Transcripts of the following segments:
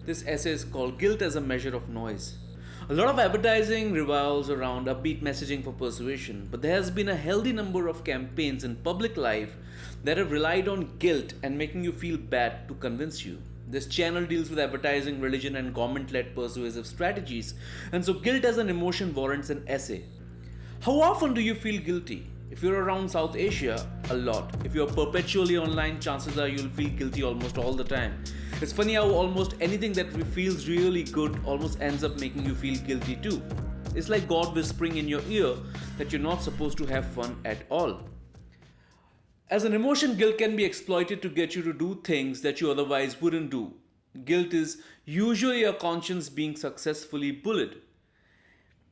This essay is called Guilt as a Measure of Noise. A lot of advertising revolves around upbeat messaging for persuasion, but there has been a healthy number of campaigns in public life that have relied on guilt and making you feel bad to convince you. This channel deals with advertising, religion, and government led persuasive strategies, and so guilt as an emotion warrants an essay. How often do you feel guilty? If you're around South Asia, a lot. If you're perpetually online, chances are you'll feel guilty almost all the time. It's funny how almost anything that feels really good almost ends up making you feel guilty too. It's like God whispering in your ear that you're not supposed to have fun at all. As an emotion, guilt can be exploited to get you to do things that you otherwise wouldn't do. Guilt is usually your conscience being successfully bullied.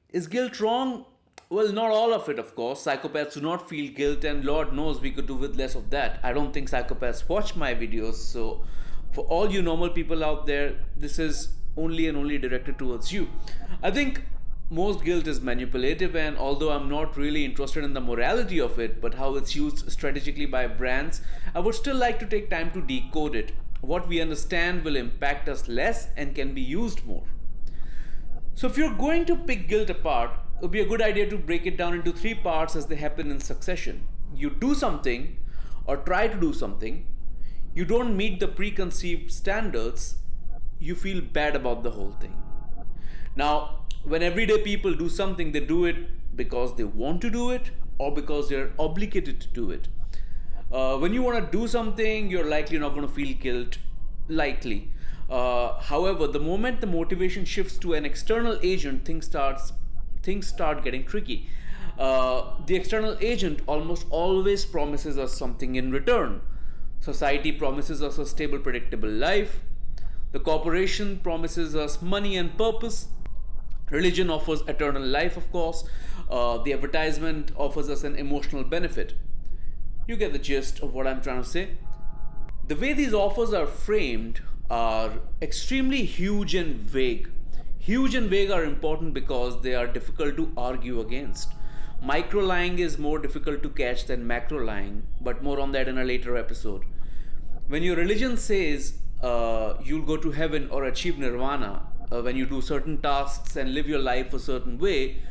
Is guilt wrong? Well, not all of it, of course. Psychopaths do not feel guilt, and Lord knows we could do with less of that. I don't think psychopaths watch my videos, so for all you normal people out there, this is only and only directed towards you. I think most guilt is manipulative, and although I'm not really interested in the morality of it, but how it's used strategically by brands, I would still like to take time to decode it. What we understand will impact us less and can be used more. So, if you're going to pick guilt apart, it would be a good idea to break it down into three parts as they happen in succession. You do something or try to do something, you don't meet the preconceived standards, you feel bad about the whole thing. Now, when everyday people do something, they do it because they want to do it or because they're obligated to do it. When you want to do something, you're likely not going to feel guilt, likely. However, the moment the motivation shifts to an external agent, things start getting tricky. The external agent almost always promises us something in return. Society promises us a stable, predictable life. The corporation promises us money and purpose. Religion offers eternal life, of course. The advertisement offers us an emotional benefit. You get the gist of what I'm trying to say. The way these offers are framed are extremely huge and vague. Huge and vague are important because they are difficult to argue against. Micro lying is more difficult to catch than macro lying, but more on that in a later episode. When your religion says you'll go to heaven or achieve nirvana when you do certain tasks and live your life a certain way,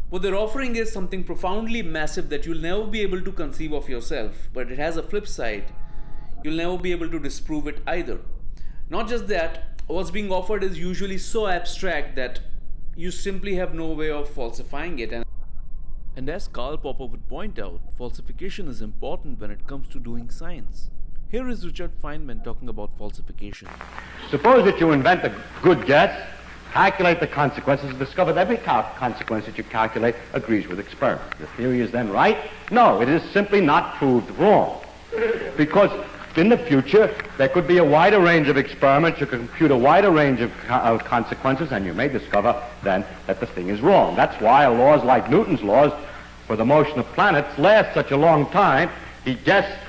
what they're offering is something profoundly massive that you'll never be able to conceive of yourself, but it has a flip side. You'll never be able to disprove it either. Not just that, what's being offered is usually so abstract that you simply have no way of falsifying it. And as Karl Popper would point out, falsification is important when it comes to doing science. Here is Richard Feynman talking about falsification. Suppose that you invent a good guess, calculate the consequences, and discover that every consequence that you calculate agrees with experiment. The theory is then right? No, it is simply not proved wrong. Because in the future, there could be a wider range of experiments, you could compute a wider range of consequences, and you may discover then that the thing is wrong. That's why laws like Newton's laws for the motion of planets last such a long time. He guessed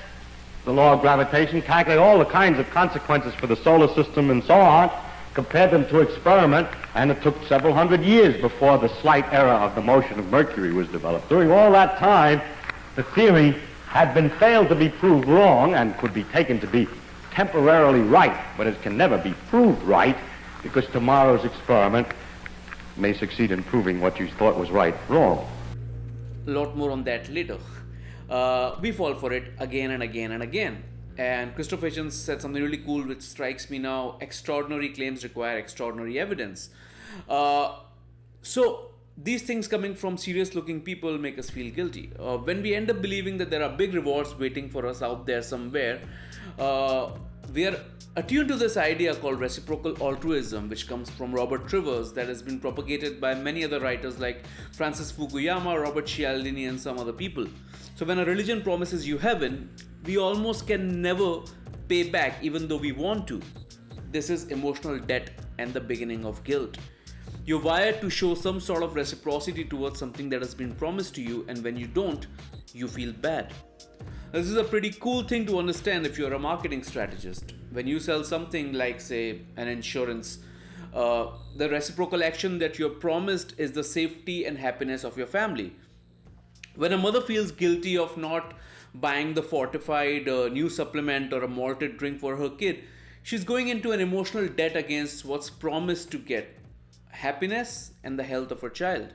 the law of gravitation, calculated all the kinds of consequences for the solar system and so on, compared them to experiment, and it took several hundred years before the slight error of the motion of Mercury was developed. During all that time, the theory had been failed to be proved wrong and could be taken to be temporarily right, but it can never be proved right because tomorrow's experiment may succeed in proving what you thought was right wrong. A lot more on that later. We fall for it again and again and again. And Christopher Hitchens said something really cool which strikes me now: extraordinary claims require extraordinary evidence. So these things coming from serious looking people make us feel guilty. When we end up believing that there are big rewards waiting for us out there somewhere, we are attuned to this idea called reciprocal altruism, which comes from Robert Trivers, that has been propagated by many other writers like Francis Fukuyama, Robert Cialdini, and some other people. So when a religion promises you heaven, we almost can never pay back even though we want to. This is emotional debt and the beginning of guilt. You're wired to show some sort of reciprocity towards something that has been promised to you, and when you don't, you feel bad. This is a pretty cool thing to understand if you're a marketing strategist. When you sell something like, say, an insurance, the reciprocal action that you're promised is the safety and happiness of your family. When a mother feels guilty of not buying the fortified new supplement or a malted drink for her kid, She's going into an emotional debt against what's promised to get happiness and the health of her child.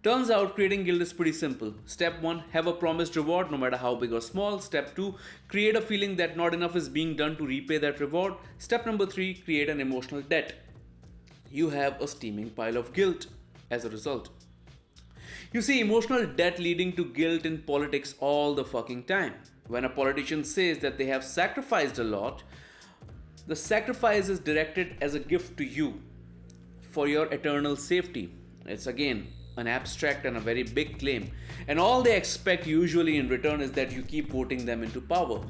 Turns out creating guilt is pretty simple. Step 1, have a promised reward no matter how big or small. Step 2, create a feeling that not enough is being done to repay that reward. Step number 3, create an emotional debt. You have a steaming pile of guilt as a result. You see emotional debt leading to guilt in politics all the fucking time. When a politician says that they have sacrificed a lot, the sacrifice is directed as a gift to you for your eternal safety. It's again an abstract and a very big claim. And all they expect usually in return is that you keep voting them into power.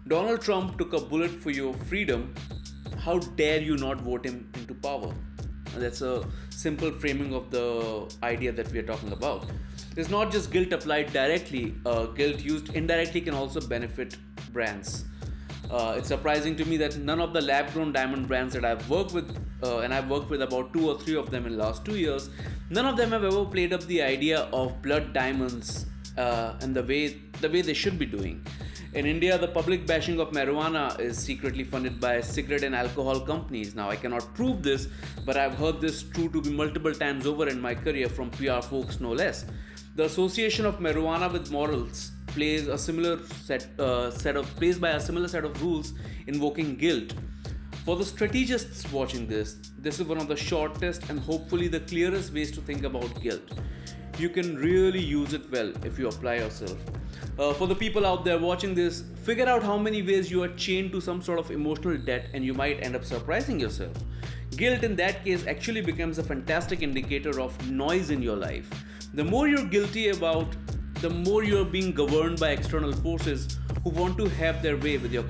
Donald Trump took a bullet for your freedom. How dare you not vote him into power? That's a simple framing of the idea that we are talking about. It's not just guilt applied directly, guilt used indirectly can also benefit brands. It's surprising to me that none of the lab-grown diamond brands that I've worked with, and I've worked with about 2 or 3 of them in the last 2 years, none of them have ever played up the idea of blood diamonds and the way they should be doing. In India, the public bashing of marijuana is secretly funded by cigarette and alcohol companies. Now, I cannot prove this, but I've heard this true to be multiple times over in my career from PR folks, no less. The association of marijuana with morals plays by a similar set of rules, invoking guilt. For the strategists watching this is one of the shortest and hopefully the clearest ways to think about guilt. You can really use it well if you apply yourself. For the people out there watching this, figure out how many ways you are chained to some sort of emotional debt and you might end up surprising yourself. Guilt in that case actually becomes a fantastic indicator of noise in your life. The more you're guilty about, the more you're being governed by external forces who want to have their way with your